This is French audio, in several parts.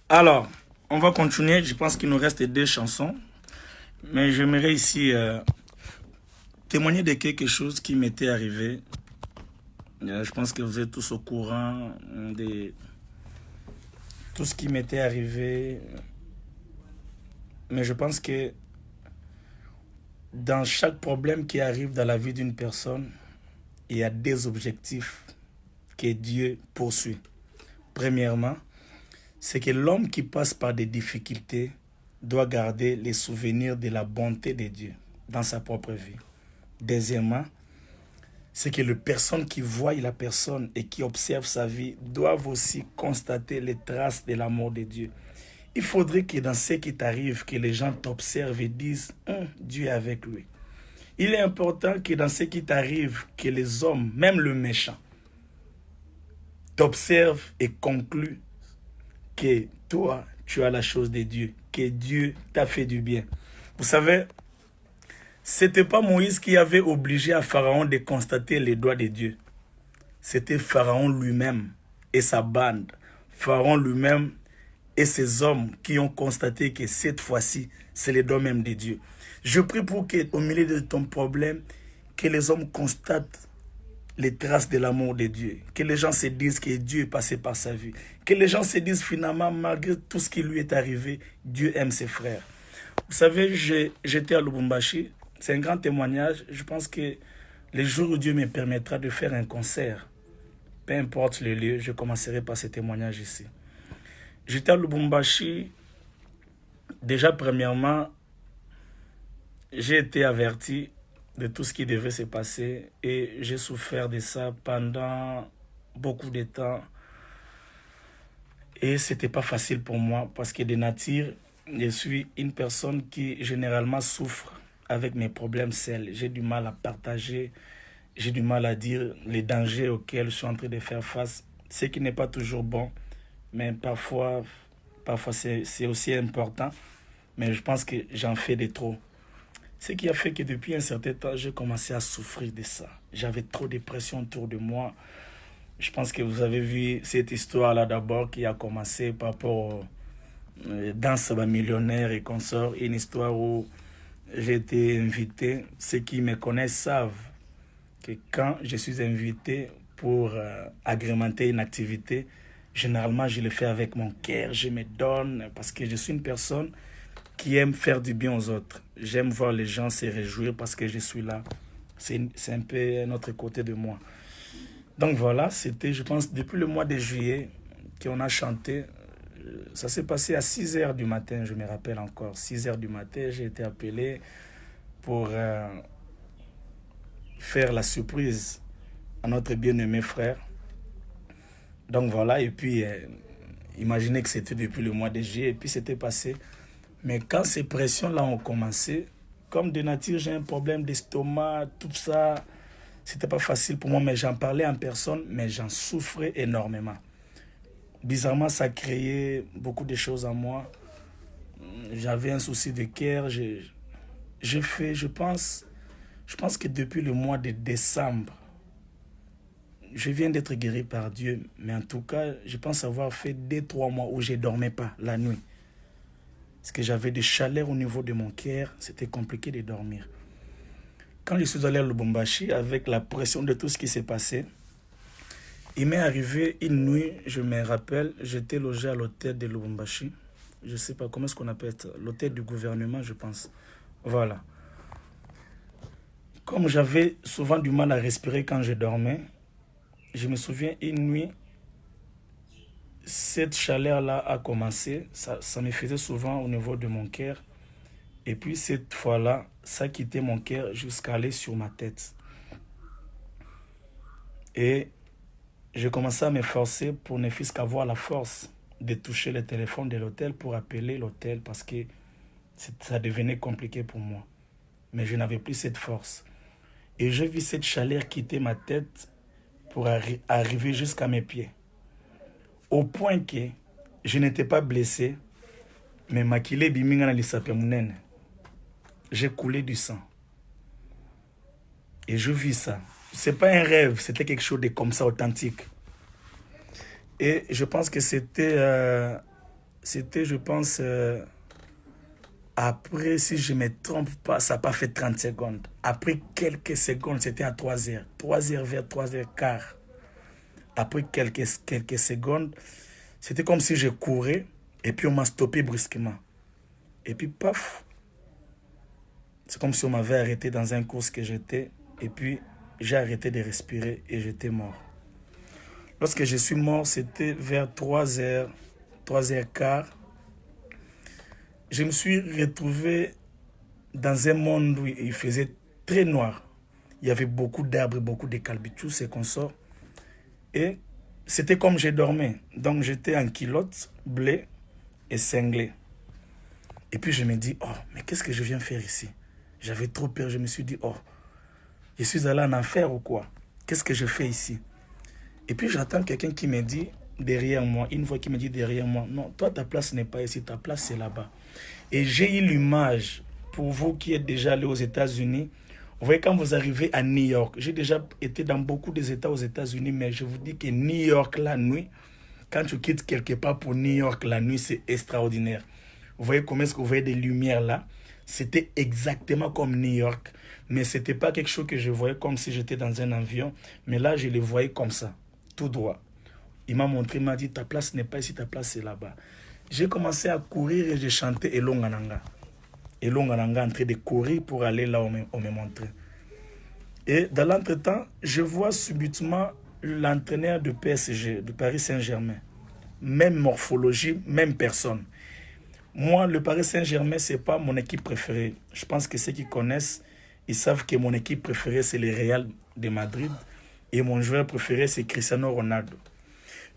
Alors, on va continuer. Je pense qu'il nous reste 2 chansons. Mais j'aimerais ici témoigner de quelque chose qui m'était arrivé. Je pense que vous êtes tous au courant de tout ce qui m'était arrivé. Mais je pense que dans chaque problème qui arrive dans la vie d'une personne, il y a des objectifs que Dieu poursuit. Premièrement, c'est que l'homme qui passe par des difficultés doit garder les souvenirs de la bonté de Dieu dans sa propre vie. Deuxièmement, c'est que les personnes qui voient la personne et qui observent sa vie doivent aussi constater les traces de l'amour de Dieu. Il faudrait que dans ce qui t'arrive, que les gens t'observent et disent « Dieu est avec lui ». Il est important que dans ce qui t'arrive, que les hommes, même le méchant, t'observent et concluent que toi, tu as la chose de Dieu, que Dieu t'a fait du bien. Vous savez, c'était pas Moïse qui avait obligé à Pharaon de constater les doigts de Dieu. C'était Pharaon lui-même et sa bande. Pharaon lui-même et ses hommes qui ont constaté que cette fois-ci, c'est les doigts même de Dieu. Je prie pour qu'au milieu de ton problème, que les hommes constatent les traces de l'amour de Dieu. Que les gens se disent que Dieu est passé par sa vie. Que les gens se disent finalement, malgré tout ce qui lui est arrivé, Dieu aime ses frères. Vous savez, j'étais à Lubumbashi. C'est un grand témoignage. Je pense que les jours où Dieu me permettra de faire un concert, peu importe le lieu, je commencerai par ce témoignage ici. J'étais à Lubumbashi. Déjà, premièrement, j'ai été averti de tout ce qui devait se passer et j'ai souffert de ça pendant beaucoup de temps. Et c'était pas facile pour moi parce que de nature, je suis une personne qui généralement souffre avec mes problèmes seuls. J'ai du mal à partager, j'ai du mal à dire les dangers auxquels je suis en train de faire face, ce qui n'est pas toujours bon, mais parfois c'est aussi important, mais je pense que j'en fais de trop. Ce qui a fait que depuis un certain temps, j'ai commencé à souffrir de ça. J'avais trop de pression autour de moi. Je pense que vous avez vu cette histoire-là d'abord qui a commencé par rapport aux danses millionnaires et consorts. Une histoire où j'ai été invité. Ceux qui me connaissent savent que quand je suis invité pour agrémenter une activité, généralement je le fais avec mon cœur, je me donne parce que je suis une personne qui aime faire du bien aux autres. J'aime voir les gens se réjouir parce que je suis là. C'est un peu un autre côté de moi. Donc voilà, c'était, je pense, depuis le mois de juillet qu'on a chanté. Ça s'est passé à 6 h du matin, je me rappelle encore. 6 h du matin, j'ai été appelé pour faire la surprise à notre bien-aimé frère. Donc voilà, et puis imaginez que c'était depuis le mois de juillet, et puis c'était passé. Mais quand ces pressions-là ont commencé, comme de nature, j'ai un problème d'estomac, tout ça, c'était pas facile pour moi, mais j'en parlais en personne, mais j'en souffrais énormément. Bizarrement, ça créait beaucoup de choses en moi. J'avais un souci de cœur. Je pense que depuis le mois de décembre, je viens d'être guéri par Dieu, mais en tout cas, je pense avoir fait 2-3 mois où je ne dormais pas la nuit. Parce que j'avais des chaleurs au niveau de mon cœur, c'était compliqué de dormir. Quand je suis allé à Lubumbashi, avec la pression de tout ce qui s'est passé, il m'est arrivé une nuit, je me rappelle, j'étais logé à l'hôtel de Lubumbashi. Je ne sais pas comment est-ce qu'on appelle ça, l'hôtel du gouvernement, je pense. Voilà. Comme j'avais souvent du mal à respirer quand je dormais, je me souviens une nuit, cette chaleur-là a commencé, ça me faisait souvent au niveau de mon cœur. Et puis cette fois-là, ça quittait mon cœur jusqu'à aller sur ma tête. Et je commençais à me forcer pour ne fût-ce qu'avoir la force de toucher le téléphone de l'hôtel pour appeler l'hôtel parce que ça devenait compliqué pour moi. Mais je n'avais plus cette force. Et je vis cette chaleur quitter ma tête pour arriver jusqu'à mes pieds. Au point que je n'étais pas blessé, mais makile biminga na lisape munene. J'ai coulé du sang. Et je vis ça. C'est pas un rêve, c'était quelque chose de comme ça, authentique. Et je pense que c'était, je pense, après, si je ne me trompe pas, ça n'a pas fait 30 secondes. Après quelques secondes, c'était à 3 heures. 3 heures vers 3h15. Après quelques secondes, c'était comme si je courais et puis on m'a stoppé brusquement. Et puis, paf, c'est comme si on m'avait arrêté dans un course que j'étais. Et puis, j'ai arrêté de respirer et j'étais mort. Lorsque je suis mort, c'était vers 3h, 3h15. Je me suis retrouvé dans un monde où il faisait très noir. Il y avait beaucoup d'arbres, beaucoup de calbitous et consorts. Et c'était comme je dormais. Donc j'étais en culotte, blé et cinglé. Et puis je me dis, oh, mais qu'est-ce que je viens faire ici? J'avais trop peur. Je me suis dit, oh, je suis allé en enfer ou quoi? Qu'est-ce que je fais ici? Et puis j'attends quelqu'un qui me dit derrière moi, une voix qui me dit derrière moi, non, toi ta place n'est pas ici, ta place c'est là-bas. Et j'ai eu l'image, pour vous qui êtes déjà allés aux États-Unis, vous voyez quand vous arrivez à New York, j'ai déjà été dans beaucoup des États aux États-Unis, mais je vous dis que New York la nuit, quand tu quittes quelque part pour New York la nuit, c'est extraordinaire. Vous voyez comment est-ce que vous voyez des lumières là? C'était exactement comme New York, mais ce n'était pas quelque chose que je voyais comme si j'étais dans un avion, mais là je les voyais comme ça, tout droit. Il m'a montré, il m'a dit, ta place n'est pas ici, ta place c'est là-bas. J'ai commencé à courir et j'ai chanté Elongananga. Elongananga en train de courir pour aller là où on me montrait. Et dans l'entretemps, je vois subitement l'entraîneur de PSG, de Paris Saint-Germain. Même morphologie, même personne. Moi, le Paris Saint-Germain, ce n'est pas mon équipe préférée. Je pense que ceux qui connaissent, ils savent que mon équipe préférée, c'est le Real de Madrid. Et mon joueur préféré, c'est Cristiano Ronaldo.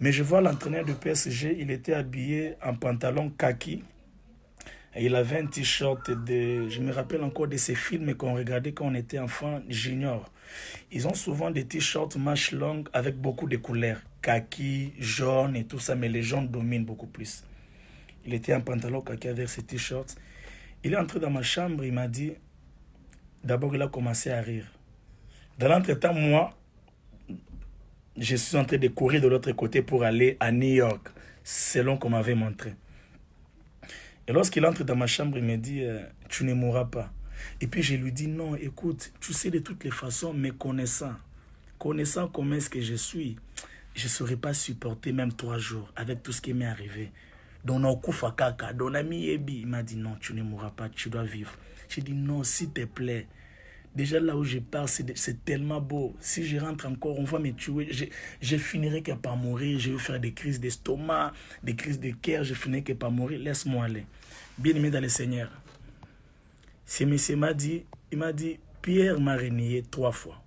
Mais je vois l'entraîneur de PSG, il était habillé en pantalon kaki. Et il avait un t-shirt de... Je me rappelle encore de ces films qu'on regardait quand on était enfant junior. Ils ont souvent des t-shirts manches longues avec beaucoup de couleurs. Kaki, jaune et tout ça, mais les jaunes dominent beaucoup plus. Il était en pantalon kaki avec ses t-shirts. Il est entré dans ma chambre, il m'a dit... D'abord, il a commencé à rire. Dans l'entretemps, moi... Je suis en train de courir de l'autre côté pour aller à New York, selon qu'on m'avait montré. Et lorsqu'il entre dans ma chambre, il me dit, tu ne mourras pas. Et puis je lui dis, non, écoute, tu sais de toutes les façons, mais connaissant comment est-ce que je suis, je ne saurais pas supporter même 3 jours avec tout ce qui m'est arrivé. Donc, il m'a dit, non, tu ne mourras pas, tu dois vivre. J'ai dit, non, s'il te plaît. Déjà là où je pars, c'est tellement beau. Si je rentre encore, on va me tuer. Je finirai que par mourir. Je vais faire des crises d'estomac, des crises de cœur. Je finirai que par mourir. Laisse-moi aller. Bien-aimé dans le Seigneur. Ce monsieur m'a dit, il m'a dit, Pierre m'a renié 3 fois.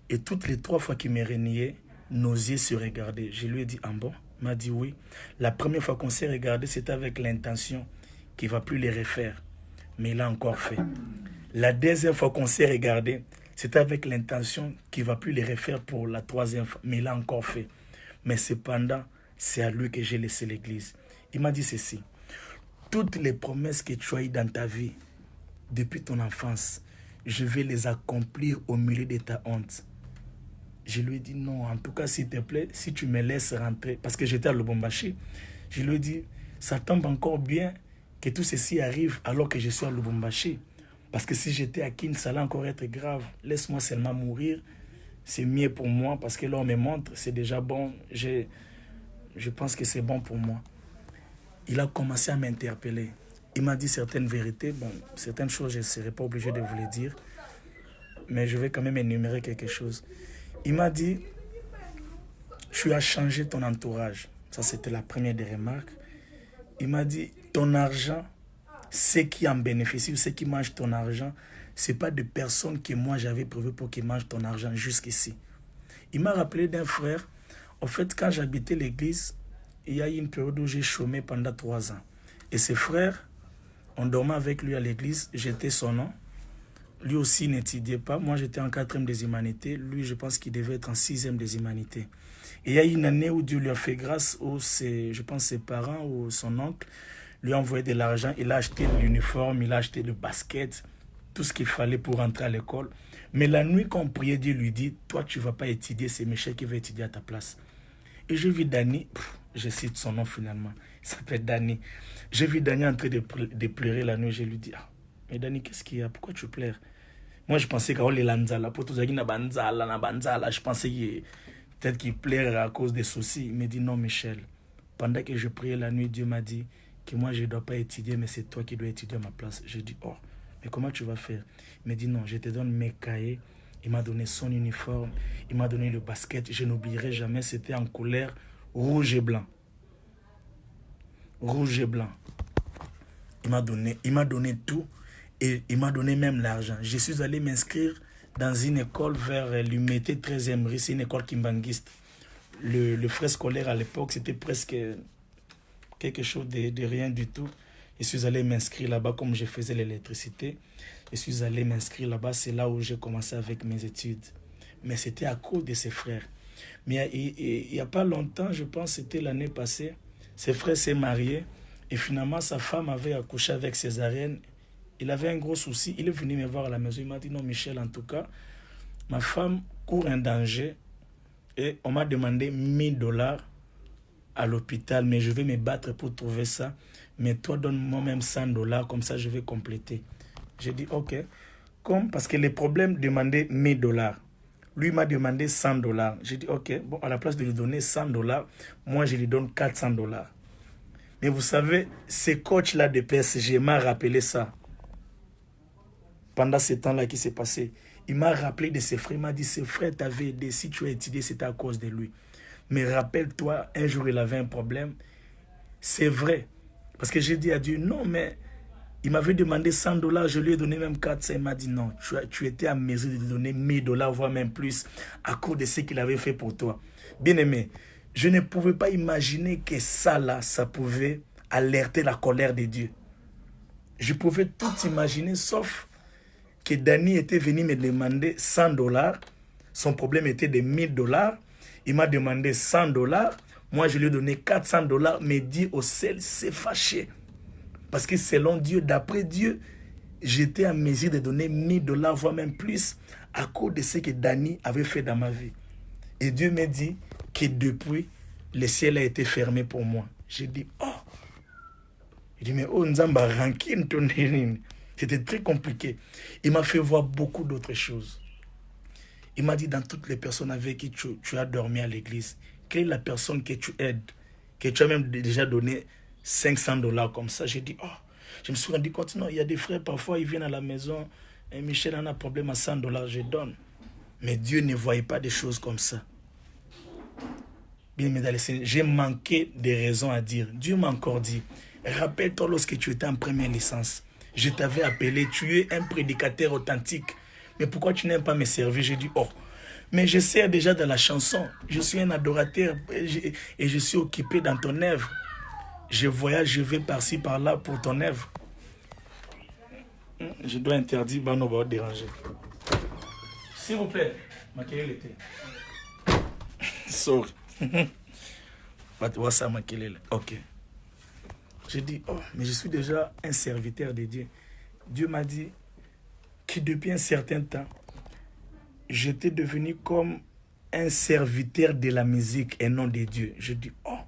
Et toutes les 3 fois qu'il m'a renié, nos yeux se regardaient. Je lui ai dit, ah bon? Il m'a dit oui. La première fois qu'on s'est regardé, c'était avec l'intention qu'il ne va plus les refaire. Mais il a encore fait. La deuxième fois qu'on s'est regardé, c'était avec l'intention qu'il ne va plus les refaire pour la 3e fois. Mais il a encore fait. Mais cependant, c'est à lui que j'ai laissé l'église. Il m'a dit ceci. Toutes les promesses que tu as eues dans ta vie, depuis ton enfance, je vais les accomplir au milieu de ta honte. Je lui ai dit non, en tout cas, s'il te plaît, si tu me laisses rentrer, parce que j'étais à Lubumbashi, je lui ai dit, ça tombe encore bien que tout ceci arrive alors que je suis à Lubumbashi. Parce que si j'étais à Kin, ça allait encore être grave. Laisse-moi seulement mourir. C'est mieux pour moi parce que là, on me montre, c'est déjà bon. Je pense que c'est bon pour moi. Il a commencé à m'interpeller. Il m'a dit certaines vérités. Bon, certaines choses, je ne serai pas obligé de vous les dire. Mais je vais quand même énumérer quelque chose. Il m'a dit, tu as changé ton entourage. Ça, c'était la première des remarques. Il m'a dit, ton argent... Ceux qui en bénéficient, ceux qui mangent ton argent, ce n'est pas des personnes que moi j'avais prévu pour qu'ils mangent ton argent jusqu'ici. Il m'a rappelé d'un frère, En fait, quand j'habitais l'église, il y a eu une période où j'ai chômé pendant 3 ans. Et ses frères, on dormait avec lui à l'église, j'étais son nom. Lui aussi n'étudiait pas. Moi, j'étais en 4e des humanités. Lui, je pense qu'il devait être en 6e des humanités. Et il y a eu une année où Dieu lui a fait grâce, où je pense ses parents ou son oncle lui a envoyé de l'argent. Il a acheté l'uniforme, il a acheté le basket, tout ce qu'il fallait pour rentrer à l'école. Mais la nuit, quand on priait, Dieu lui dit, toi, tu ne vas pas étudier, c'est Michel qui va étudier à ta place. Et j'ai vu Danny, je cite son nom finalement, il s'appelle Danny. J'ai vu Danny en train de pleurer la nuit, je lui dis, ah, mais Danny, qu'est-ce qu'il y a? Pourquoi tu pleures? Moi, je pensais qu'il y a Lanzala, je pensais peut-être qu'il pleurait à cause des soucis. Il me dit, non, Michel, pendant que je priais la nuit, Dieu m'a dit que moi, je ne dois pas étudier, mais c'est toi qui dois étudier à ma place. Je dis, oh, mais comment tu vas faire? Il me dit, non, je te donne mes cahiers. Il m'a donné son uniforme, il m'a donné le basket. Je n'oublierai jamais, c'était en couleur rouge et blanc. Rouge et blanc. Il m'a donné tout et il m'a donné même l'argent. Je suis allé m'inscrire dans une école vers l'UMT 13e rue, c'est une école kimbanguiste. Le frais scolaire à l'époque, c'était presque quelque chose de rien du tout. Je suis allé m'inscrire là-bas comme je faisais l'électricité. Je suis allé m'inscrire là-bas, c'est là où j'ai commencé avec mes études. Mais c'était à cause de ses frères. Mais il n'y a pas longtemps, je pense que c'était l'année passée, ses frères s'est marié et finalement sa femme avait accouché avec césarienne. Il avait un gros souci, il est venu me voir à la maison, il m'a dit non Michel, en tout cas, ma femme court un danger et on m'a demandé 1000 $ à l'hôpital, mais je vais me battre pour trouver ça. Mais toi, donne-moi même 100 $, comme ça je vais compléter. J'ai dit, ok. Parce que les problèmes demandaient 1000 $. Lui m'a demandé 100 $. J'ai dit, ok, bon, à la place de lui donner 100 $, moi je lui donne 400 $. Mais vous savez, ce coach-là de PSG m'a rappelé ça. Pendant ce temps-là qui s'est passé, il m'a rappelé de ses frères. Il m'a dit, ses frères t'avaient aidé. Si tu as étudié, c'était à cause de lui. Mais rappelle-toi, un jour, il avait un problème. C'est vrai. Parce que j'ai dit à Dieu, non, mais il m'avait demandé 100 $, je lui ai donné même 400. Il m'a dit, non, tu étais à mesure de lui donner 1000 $, voire même plus, à cause de ce qu'il avait fait pour toi. Bien-aimé, je ne pouvais pas imaginer que ça, là, ça pouvait alerter la colère de Dieu. Je pouvais tout imaginer, sauf que Danny était venu me demander 100 $. Son problème était de 1000 $. Il m'a demandé 100 $. Moi, je lui ai donné 400 $, mais Dieu au ciel s'est fâché. Parce que selon Dieu, d'après Dieu, j'étais à mesure de donner 1000 $, voire même plus, à cause de ce que Danny avait fait dans ma vie. Et Dieu m'a dit que depuis, le ciel a été fermé pour moi. J'ai dit, oh. Il dit, mais oh, Nzamba, rankin ton. C'était très compliqué. Il m'a fait voir beaucoup d'autres choses. Il m'a dit, dans toutes les personnes avec qui tu as dormi à l'église, quelle est la personne que tu aides, que tu as même déjà donné 500 $ comme ça? J'ai dit, oh, je me suis rendu compte, non, il y a des frères, parfois, ils viennent à la maison, et Michel en a un problème à 100 $, je donne. Mais Dieu ne voyait pas des choses comme ça. Bien, mesdames et messieurs, j'ai manqué de raisons à dire. Dieu m'a encore dit, rappelle-toi lorsque tu étais en première licence, je t'avais appelé, tu es un prédicateur authentique. Mais pourquoi tu n'aimes pas me servir? J'ai dit, oh, mais je sers déjà dans la chanson. Je suis un adorateur et je suis occupé dans ton œuvre. Je voyage, je vais par-ci, par-là pour ton œuvre. Je dois interdire, bah non, va déranger. S'il vous plaît, maquillez l'été. Sorry. Ça maquillez. Ok. J'ai dit, oh, mais je suis déjà un serviteur de Dieu. Dieu m'a dit que depuis un certain temps, j'étais devenu comme un serviteur de la musique et non de Dieu. Je dis, oh,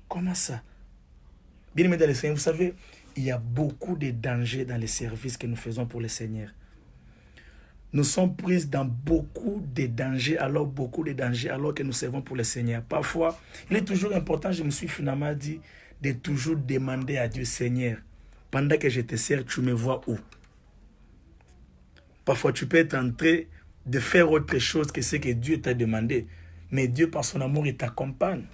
comment ça? Bien aimé dans le Seigneur, vous savez, il y a beaucoup de dangers dans les services que nous faisons pour le Seigneur. Nous sommes pris dans beaucoup de dangers alors que nous servons pour le Seigneur. Parfois, il est toujours important, je me suis finalement dit, de toujours demander à Dieu, Seigneur, pendant que je te sers, tu me vois où? Parfois, tu peux être en train de faire autre chose que ce que Dieu t'a demandé. Mais Dieu, par son amour, il t'accompagne.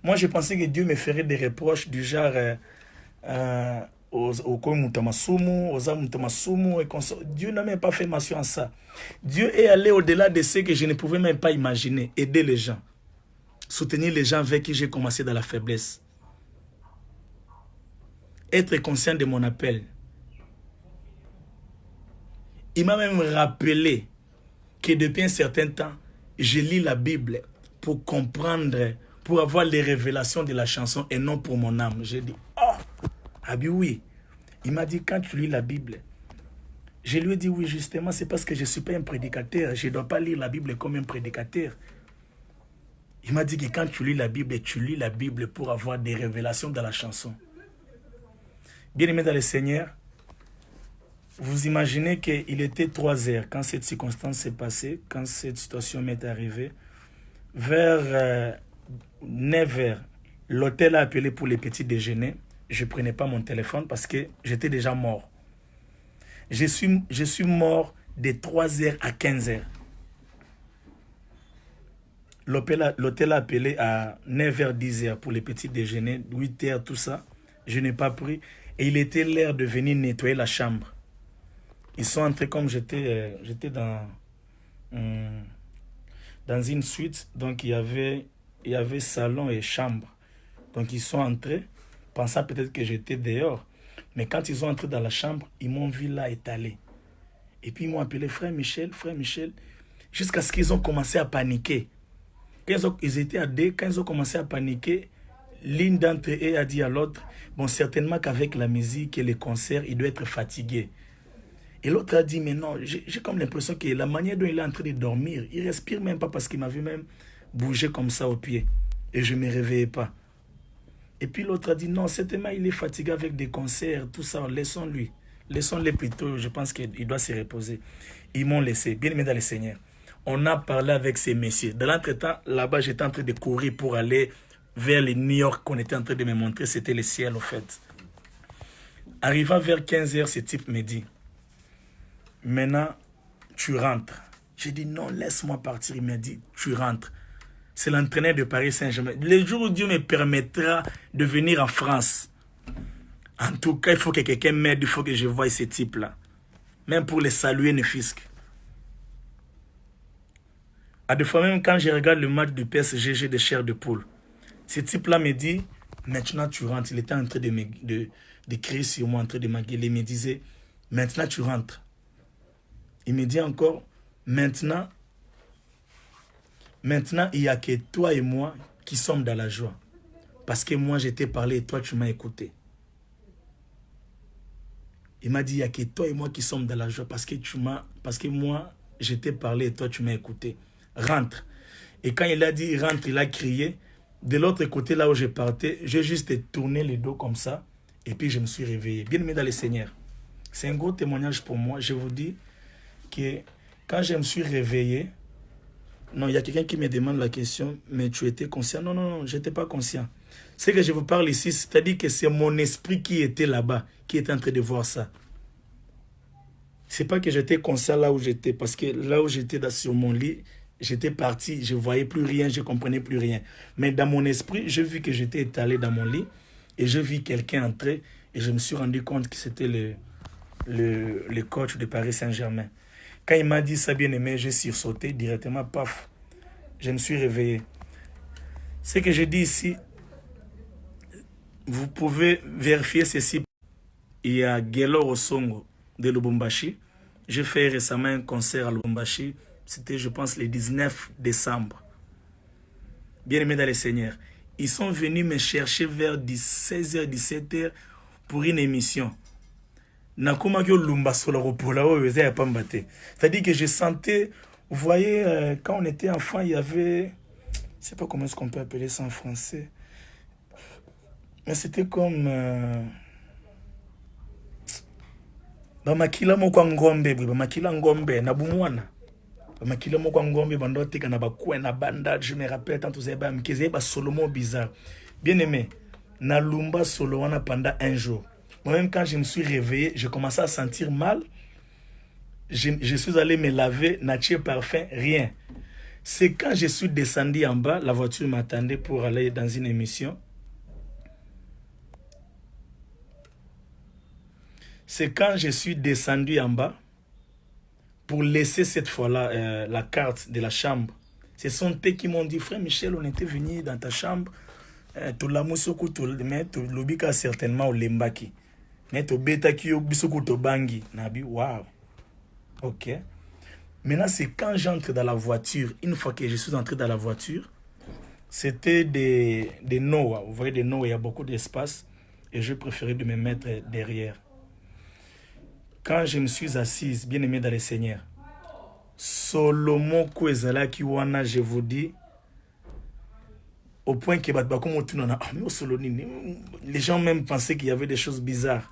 Moi, je pensais que Dieu me ferait des reproches du genre Dieu n'a même pas fait mention à ça. Dieu est allé au-delà de ce que je ne pouvais même pas imaginer, aider les gens. soutenir les gens avec qui j'ai commencé dans la faiblesse. Être conscient de mon appel. Il m'a même rappelé que depuis un certain temps, je lis la Bible pour comprendre, pour avoir les révélations de la chanson et non pour mon âme. J'ai dit, oh, ah oui. Il m'a dit, quand tu lis la Bible, je lui ai dit, oui, justement, c'est parce que je ne suis pas un prédicateur. Je ne dois pas lire la Bible comme un prédicateur. Il m'a dit que quand tu lis la Bible pour avoir des révélations dans la chanson. Bien-aimé dans le Seigneur, vous imaginez qu'il était 3 heures quand cette circonstance s'est passée, quand cette situation m'est arrivée. Vers 9 heures, l'hôtel a appelé pour les petits déjeuners. Je ne prenais pas mon téléphone parce que j'étais déjà mort. Je suis mort de 3 heures à 15 heures. L'hôtel a appelé à 9h, 10h pour les petits déjeuners, 8h, tout ça. Je n'ai pas pris. Et il était l'heure de venir nettoyer la chambre. Ils sont entrés comme j'étais dans une suite. Donc il y avait salon et chambre. Donc ils sont entrés, pensant peut-être que j'étais dehors. Mais quand ils sont entrés dans la chambre, ils m'ont vu là étalé. Et puis ils m'ont appelé frère Michel, jusqu'à ce qu'ils ont commencé à paniquer. Ils étaient à deux, quand ils ont commencé à paniquer, l'une d'entre eux a dit à l'autre, bon, certainement qu'avec la musique et les concerts, il doit être fatigué. Et l'autre a dit, mais non, j'ai comme l'impression que la manière dont il est en train de dormir, il ne respire même pas parce qu'il m'avait même bougé comme ça au pied. Et je ne me réveillais pas. Et puis l'autre a dit, non, certainement il est fatigué avec des concerts, tout ça, laissons-lui. Laissons-le plutôt, je pense qu'il doit se reposer. Ils m'ont laissé, bien aimé dans le Seigneur. On a parlé avec ces messieurs. Dans l'entretemps, là-bas, j'étais en train de courir pour aller vers les New York qu'on était en train de me montrer. C'était le ciel, au fait. Arrivant vers 15 heures, ce type me dit, maintenant, tu rentres. J'ai dit, non, laisse-moi partir. Il m'a dit, tu rentres. C'est l'entraîneur de Paris Saint-Germain. Le jour où Dieu me permettra de venir en France, en tout cas, il faut que quelqu'un m'aide, il faut que je voie ce type-là. Même pour les saluer, ne fisque. À des fois même, quand je regarde le match du PSG, j'ai des chairs de poule. Ce type-là me dit, maintenant tu rentres. Il était en train de crier sur moi, en train de m'engueuler. Il me disait, maintenant tu rentres. Il me dit encore, maintenant, il n'y a que toi et moi qui sommes dans la joie. Parce que moi, je t'ai parlé et toi, tu m'as écouté. Il m'a dit, il n'y a que toi et moi qui sommes dans la joie parce que moi, je t'ai parlé et toi, tu m'as écouté. Rentre. Et quand il a dit rentre, il a crié. De l'autre côté, là où je partais, j'ai juste tourné le dos comme ça. Et puis, je me suis réveillé. Bien aimé dans le Seigneur. C'est un gros témoignage pour moi. Je vous dis que quand je me suis réveillé, non, il y a quelqu'un qui me demande la question, mais tu étais conscient? Non, non, non, je n'étais pas conscient. Ce que je vous parle ici, c'est-à-dire que c'est mon esprit qui était là-bas, qui était en train de voir ça. Ce n'est pas que j'étais conscient là où j'étais, parce que là où j'étais sur mon lit, j'étais parti, je ne voyais plus rien, je ne comprenais plus rien. Mais dans mon esprit, j'ai vu que j'étais étalé dans mon lit et j'ai vu quelqu'un entrer et je me suis rendu compte que c'était le coach de Paris Saint-Germain. Quand il m'a dit ça, bien aimé, j'ai sursauté directement, paf, je me suis réveillé. Ce que je dis ici, vous pouvez vérifier ceci. Il y a Gelo Osongo de Lubumbashi. J'ai fait récemment un concert à Lubumbashi. C'était, je pense, le 19 décembre. Bien-aimés dans le Seigneur. Ils sont venus me chercher vers 16h, 17h pour une émission. C'est-à-dire que je sentais, vous voyez, quand on était enfant, il y avait, je ne sais pas comment est-ce qu'on peut appeler ça en français, mais c'était comme... Bamakila moko ngombe, bamakila ngombe na bumwana. Bamakila moko ngombe bandote kana bakwe na banda, je me rappelle tant vous avez mkeze ba Solomon bizarre. Bien aimé, na lumba solo wana pendant un jour. Moi-même quand je me suis réveillé, je commençais à sentir mal. Je suis allé me laver, nature parfum, rien. C'est quand je suis descendu en bas, la voiture m'attendait pour aller dans une émission. C'est quand je suis descendu en bas pour laisser cette fois-là la carte de la chambre Ce sont eux qui m'ont dit, frère Michel, on était venu dans ta chambre, tu l'as moussoukou, mais tu l'obika certainement au lembaki. Mais tu bêta qui au bisoukou to bangi. Nabi, waouh. Ok. Maintenant, c'est quand j'entre dans la voiture, une fois que je suis entré dans la voiture, c'était des Noah. Vous voyez, des Noah, il y a beaucoup d'espace. Et je préférais de me mettre derrière. Quand je me suis assise, bien aimé dans le Seigneur, Solomon Kwezala Kiwana, je vous dis, au point que les gens même pensaient qu'il y avait des choses bizarres.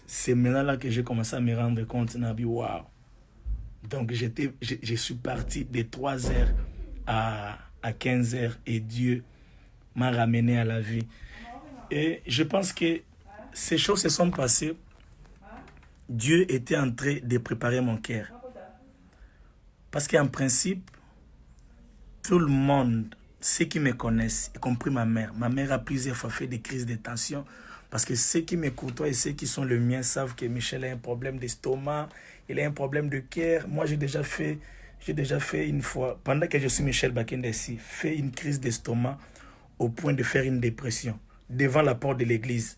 C'est maintenant là que j'ai commencé à me rendre compte, Nabi, waouh. Donc je suis parti de 3 heures à 15 heures et Dieu m'a ramené à la vie. Et je pense que ces choses se sont passées. Dieu était en train de préparer mon cœur. Parce qu'en principe, tout le monde, ceux qui me connaissent, y compris ma mère a plusieurs fois fait des crises de tension. Parce que ceux qui me côtoient et ceux qui sont le mien savent que Michel a un problème d'estomac, il a un problème de cœur. Moi, j'ai déjà fait une fois, pendant que je suis Michel Bakendesi, fait une crise d'estomac au point de faire une dépression devant la porte de l'église.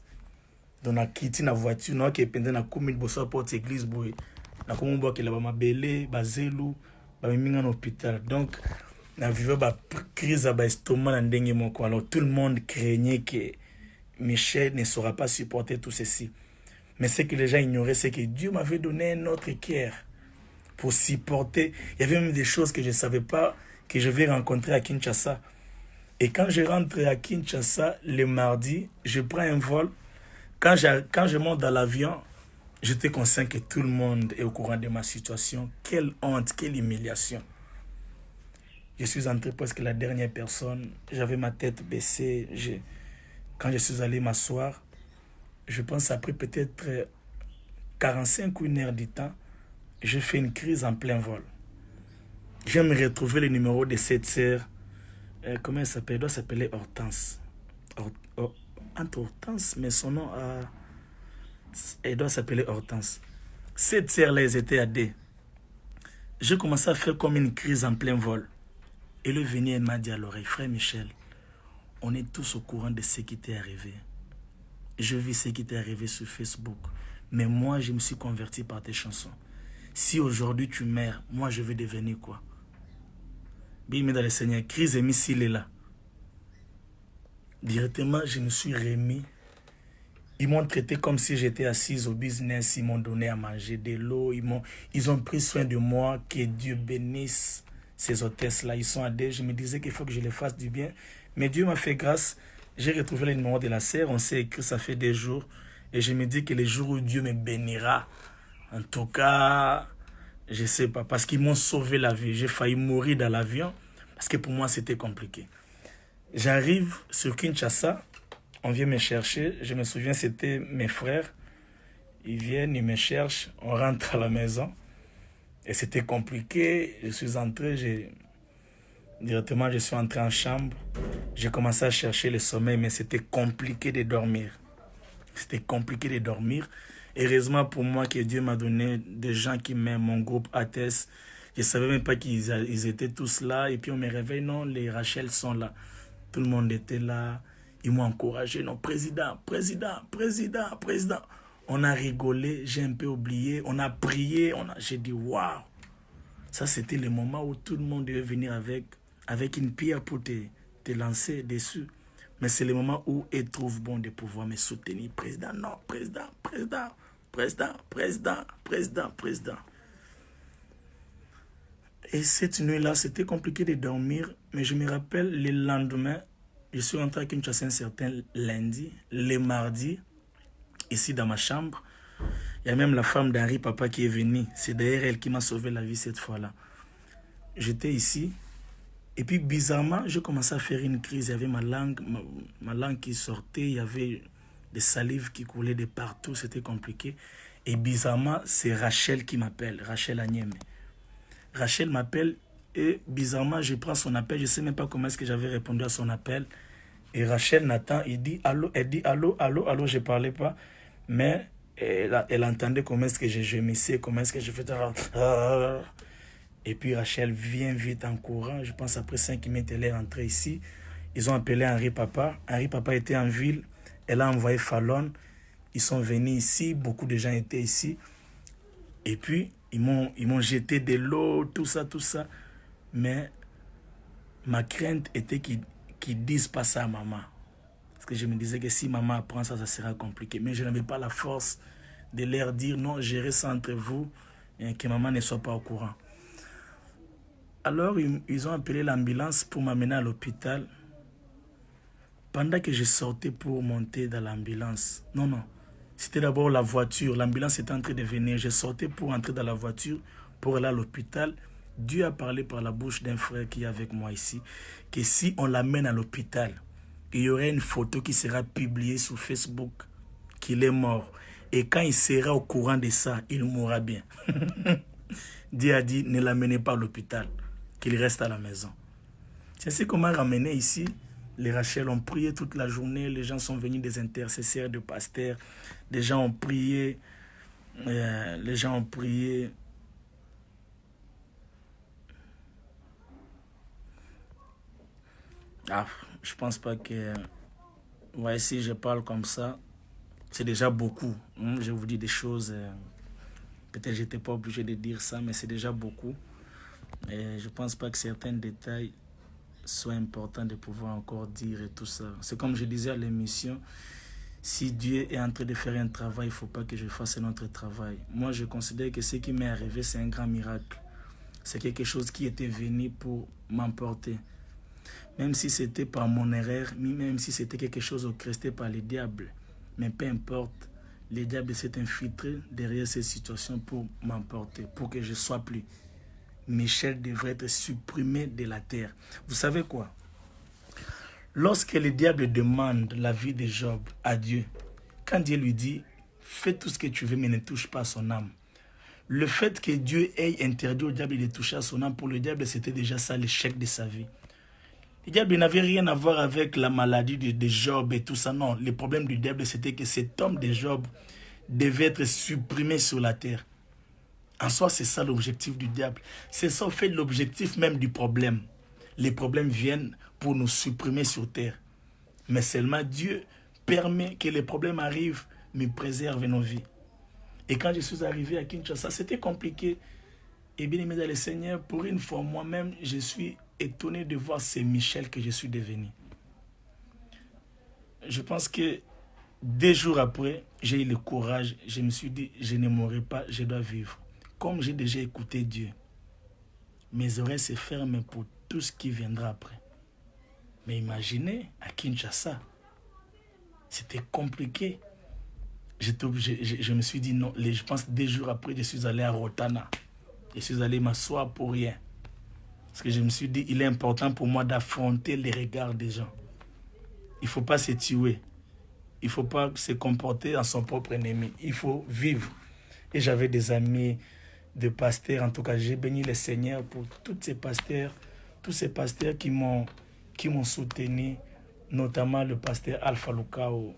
Donc, on a quitté la voiture, on a quitté la commune de la porte de l'église. On a quitté la mabele, bazelu, baminga en hôpital. Donc, on a vécu une crise d'estomac. Alors, tout le monde craignait que Michel ne saura pas supporter tout ceci. Mais ce que les gens ignoraient, c'est que Dieu m'avait donné un autre cœur pour supporter. Il y avait même des choses que je ne savais pas que je vais rencontrer à Kinshasa. Et quand je rentre à Kinshasa le mardi, je prends un vol. Quand je monte dans l'avion, j'étais conscient que tout le monde est au courant de ma situation. Quelle honte, quelle humiliation. Je suis entré presque la dernière personne. J'avais ma tête baissée. Quand je suis allé m'asseoir, je pense après peut-être 45 ou 1 heure du temps, j'ai fait une crise en plein vol. Je me retrouver le numéro de cette sœur. Comment elle s'appelle? Elle doit s'appeler Hortense. Entre Hortense, mais son nom elle doit s'appeler Hortense. Cette sœur-là, elles étaient à deux. J'ai commencé à faire comme une crise en plein vol. Elle est venue et m'a dit à l'oreille, frère Michel, on est tous au courant de ce qui t'est arrivé. Je vis ce qui t'est arrivé sur Facebook. Mais moi, je me suis converti par tes chansons. Si aujourd'hui tu meurs, moi je vais devenir quoi? Bien, mais dans le Seigneur, crise et missile est là. Directement, je me suis remis. Ils m'ont traité comme si j'étais assise au business. Ils m'ont donné à manger de l'eau. Ils ont pris soin de moi. Que Dieu bénisse ces hôtesses-là. Ils sont à deux. Je me disais qu'il faut que je les fasse du bien. Mais Dieu m'a fait grâce. J'ai retrouvé le numéro de la sœur. On s'est écrit, ça fait des jours. Et je me dis que les jours où Dieu me bénira, en tout cas, je ne sais pas. Parce qu'ils m'ont sauvé la vie. J'ai failli mourir dans l'avion. Parce que pour moi, c'était compliqué. J'arrive sur Kinshasa. On vient me chercher. Je me souviens, c'était mes frères. Ils viennent, ils me cherchent. On rentre à la maison. Et c'était compliqué. Je suis entré. Directement, je suis entré en chambre. J'ai commencé à chercher le sommeil, mais c'était compliqué de dormir. C'était compliqué de dormir. Heureusement pour moi que Dieu m'a donné des gens qui m'aiment, mon groupe ATES. Je ne savais même pas qu'ils étaient tous là. Et puis on me réveille, non, les Rachel sont là. Tout le monde était là. Ils m'ont encouragé, non, président. On a rigolé, j'ai un peu oublié. On a prié, j'ai dit, waouh. Ça, c'était le moment où tout le monde devait venir avec une pierre pour te lancer dessus. Mais c'est le moment où ils trouvent bon de pouvoir me soutenir. Président, non, président. Et cette nuit-là, c'était compliqué de dormir. Mais je me rappelle, le lendemain, je suis rentré à Kinshasa un certain lundi. Le mardi, ici dans ma chambre, il y a même la femme d'Henri Papa qui est venue. C'est d'ailleurs elle qui m'a sauvé la vie cette fois-là. J'étais ici. Et puis bizarrement, je commençais à faire une crise. Il y avait ma langue qui sortait. Il y avait des salives qui coulaient de partout. C'était compliqué. Et bizarrement, c'est Rachel qui m'appelle. Rachel Agneme. Rachel m'appelle et bizarrement, je prends son appel. Je ne sais même pas comment est-ce que j'avais répondu à son appel. Et Rachel Nathan, il dit allô. Elle dit allô. Je ne parlais pas. Mais elle entendait comment est-ce que je gémissais, comment est-ce que je faisais. Et puis Rachel vient vite en courant. Je pense après 5 minutes, elle est rentrée ici. Ils ont appelé Henri Papa. Henri Papa était en ville. Elle a envoyé Fallon. Ils sont venus ici. Beaucoup de gens étaient ici. Et puis, ils m'ont jeté de l'eau, tout ça, tout ça. Mais ma crainte était qu'ils disent pas ça à maman. Parce que je me disais que si maman apprend ça, ça sera compliqué. Mais je n'avais pas la force de leur dire non, gérez ça entre vous et que maman ne soit pas au courant. Alors, ils ont appelé l'ambulance pour m'amener à l'hôpital. Pendant que je sortais pour monter dans l'ambulance, non, c'était d'abord la voiture. L'ambulance était en train de venir. Je sortais pour entrer dans la voiture, pour aller à l'hôpital. Dieu a parlé par la bouche d'un frère qui est avec moi ici, que si on l'amène à l'hôpital, il y aurait une photo qui sera publiée sur Facebook, qu'il est mort. Et quand il sera au courant de ça, il mourra bien. Dieu a dit, ne l'amenez pas à l'hôpital, qu'il reste à la maison. C'est ce qu'on m'a ramené ici. Les Rachel ont prié toute la journée. Les gens sont venus des intercesseurs, de pasteurs. Les gens ont prié. Les gens ont prié. Ah, je pense pas que... Ouais, si je parle comme ça, c'est déjà beaucoup. Je vous dis des choses... Peut-être que je n'étais pas obligé de dire ça, mais c'est déjà beaucoup. Et je pense pas que certains détails soit important de pouvoir encore dire et tout ça. C'est comme je disais à l'émission, si Dieu est en train de faire un travail, il ne faut pas que je fasse un autre travail. Moi, je considère que ce qui m'est arrivé, c'est un grand miracle. C'est quelque chose qui était venu pour m'emporter. Même si c'était par mon erreur, même si c'était quelque chose orchestré par le diable. Mais peu importe, le diable s'est infiltré derrière cette situation pour m'emporter, pour que je ne sois plus. Michel devrait être supprimé de la terre. Vous savez quoi? Lorsque le diable demande la vie de Job à Dieu, quand Dieu lui dit, fais tout ce que tu veux, mais ne touche pas à son âme. Le fait que Dieu ait interdit au diable de toucher à son âme, pour le diable, c'était déjà ça l'échec de sa vie. Le diable n'avait rien à voir avec la maladie de Job et tout ça. Non, le problème du diable, c'était que cet homme de Job devait être supprimé sur la terre. En soi, c'est ça l'objectif du diable. C'est ça, en fait, l'objectif même du problème. Les problèmes viennent pour nous supprimer sur terre. Mais seulement Dieu permet que les problèmes arrivent, mais préserve nos vies. Et quand je suis arrivé à Kinshasa, c'était compliqué. Et bien aimé dans le Seigneur, pour une fois, moi-même, je suis étonné de voir ce Michel que je suis devenu. Je pense que 2 jours après, j'ai eu le courage. Je me suis dit, je ne mourrai pas, je dois vivre. Comme j'ai déjà écouté Dieu, mes oreilles se ferment pour tout ce qui viendra après. Mais imaginez, à Kinshasa, c'était compliqué. Je me suis dit non. Je pense 2 jours après, je suis allé à Rotana. Je suis allé m'asseoir pour rien. Parce que je me suis dit, il est important pour moi d'affronter les regards des gens. Il ne faut pas se tuer. Il ne faut pas se comporter en son propre ennemi. Il faut vivre. Et j'avais des amis de pasteurs. En tout cas, j'ai béni le Seigneur pour tous ces pasteurs qui m'ont soutenu, notamment le pasteur Alpha Lukao.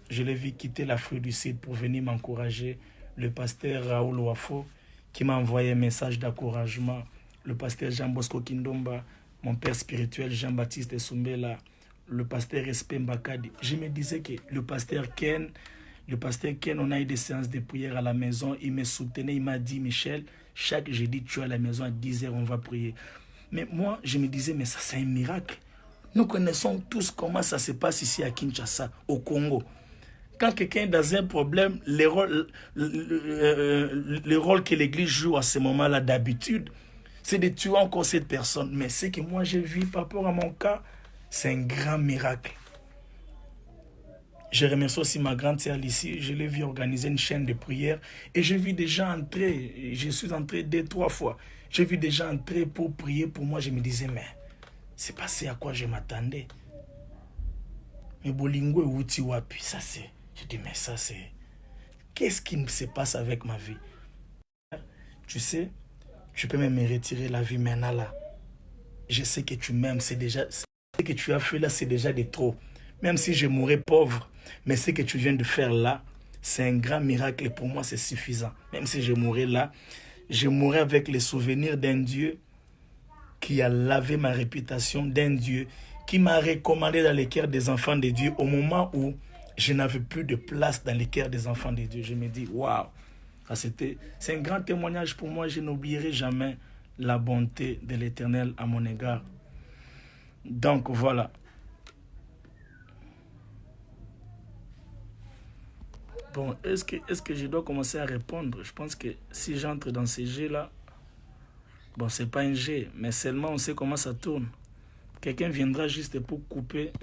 Je l'ai vu quitter l'Afrique du Sud pour venir m'encourager. Le pasteur Raoul Wafo qui m'a envoyé un message d'encouragement. Le pasteur Jean Bosco Kindomba, mon père spirituel Jean-Baptiste Soumbela, le pasteur Espé Mbakadi. Je me disais que le pasteur Ken, on a eu des séances de prière à la maison. Il me soutenait, il m'a dit, Michel, chaque jeudi, tu es à la maison à 10h, on va prier. Mais moi, je me disais, mais ça, c'est un miracle. Nous connaissons tous comment ça se passe ici à Kinshasa, au Congo. Quand quelqu'un est dans un problème, le rôle que l'Église joue à ce moment-là d'habitude, c'est de tuer encore cette personne. Mais ce que moi j'ai vu par rapport à mon cas, c'est un grand miracle. Je remercie aussi ma grande sœur ici. Je l'ai vu organiser une chaîne de prière et j'ai vu des gens entrer. Je suis entré 2-3 fois. J'ai vu des gens entrer pour prier pour moi. Je me disais, mais c'est passé à quoi je m'attendais. Mais Bolingo et Wuti Wapi, ça c'est... Je dis, mais ça c'est... Qu'est-ce qui se passe avec ma vie? Tu sais, tu peux même me retirer la vie maintenant là. Je sais que tu m'aimes, c'est déjà... Ce que tu as fait là, c'est déjà de trop. Même si je mourrais pauvre, mais ce que tu viens de faire là, c'est un grand miracle et pour moi c'est suffisant. Même si je mourrais là, Je mourrai avec les souvenirs d'un Dieu qui a lavé ma réputation, d'un Dieu qui m'a recommandé dans les cœurs des enfants de Dieu au moment où je n'avais plus de place dans les cœurs des enfants de Dieu. Je me dis, waouh, c'est un grand témoignage pour moi. Je n'oublierai jamais la bonté de l'Éternel à mon égard. Donc voilà. Bon, est-ce que je dois commencer à répondre? Je pense que si j'entre dans ces jeux-là, bon, c'est pas un jeu, mais seulement on sait comment ça tourne. Quelqu'un viendra juste pour couper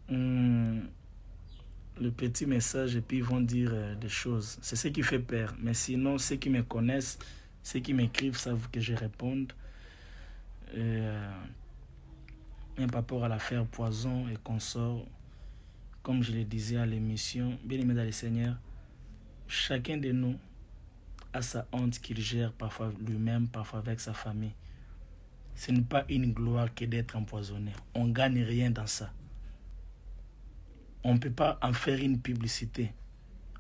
le petit message et puis ils vont dire des choses. C'est ce qui fait peur. Mais sinon, ceux qui me connaissent, ceux qui m'écrivent savent que je réponde. Même par rapport à l'affaire Poison et consort, comme je le disais à l'émission, bien aimé dans le Seigneur, chacun de nous a sa honte qu'il gère parfois lui-même, parfois avec sa famille. Ce n'est pas une gloire que d'être empoisonné. On ne gagne rien dans ça. On ne peut pas en faire une publicité.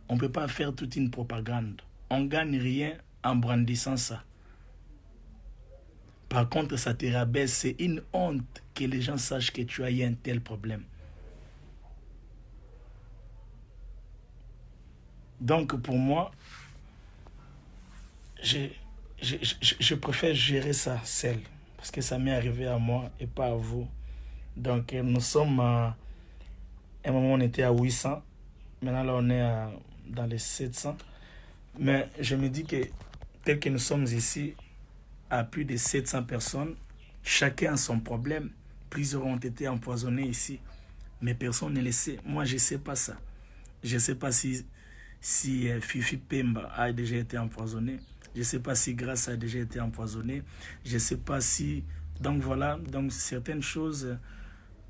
On ne peut pas faire toute une propagande. On ne gagne rien en brandissant ça. Par contre, ça te rabaisse. C'est une honte que les gens sachent que tu as eu un tel problème. Donc pour moi, je préfère gérer ça seul. Parce que ça m'est arrivé à moi et pas à vous. Donc nous sommes à un moment on était à 800. Maintenant là on est dans les 700. Mais je me dis que tel que nous sommes ici, à plus de 700 personnes, chacun a son problème. Plusieurs ont été empoisonnés ici. Mais personne ne le sait. Moi je ne sais pas ça. Je ne sais pas si Fifi Pemba a déjà été empoisonné. Je ne sais pas si Grâce a déjà été empoisonné. Je ne sais pas si... Donc voilà, donc certaines choses,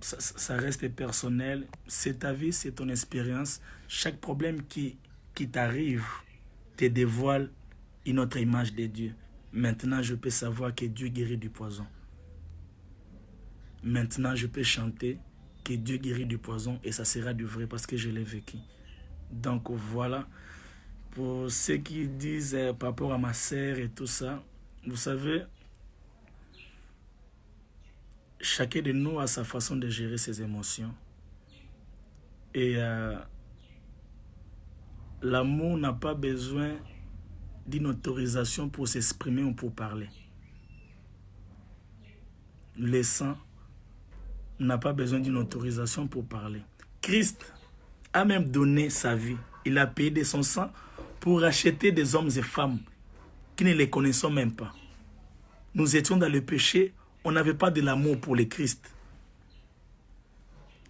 ça reste personnel. C'est ta vie, c'est ton expérience. Chaque problème qui t'arrive te dévoile une autre image de Dieu. Maintenant, je peux savoir que Dieu guérit du poison. Maintenant, je peux chanter que Dieu guérit du poison et ça sera du vrai parce que je l'ai vécu. Donc voilà, pour ceux qui disent par rapport à ma sœur et tout ça, vous savez, chacun de nous a sa façon de gérer ses émotions. Et l'amour n'a pas besoin d'une autorisation pour s'exprimer ou pour parler. Le sang n'a pas besoin d'une autorisation pour parler. Christ a même donné sa vie. Il a payé de son sang pour racheter des hommes et femmes qui ne les connaissons même pas. Nous étions dans le péché, on n'avait pas de l'amour pour le Christ.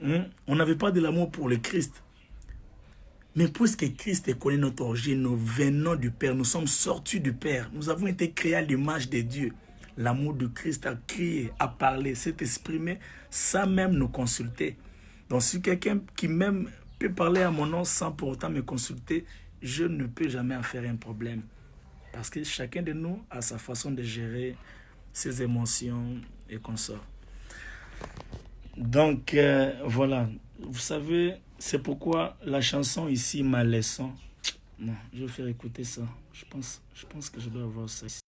On n'avait pas de l'amour pour le Christ. Mais puisque Christ connaît notre origine, nous venons du Père, nous sommes sortis du Père, nous avons été créés à l'image de Dieu. L'amour de Christ a crié, a parlé, s'est exprimé sans même nous consulter. Donc si quelqu'un qui même peut parler à mon nom sans pour autant me consulter, je ne peux jamais en faire un problème. Parce que chacun de nous a sa façon de gérer ses émotions et consorts. Donc voilà, vous savez, c'est pourquoi la chanson ici, Ma leçon, non, je vais faire écouter ça. Je pense que je dois avoir ça ici.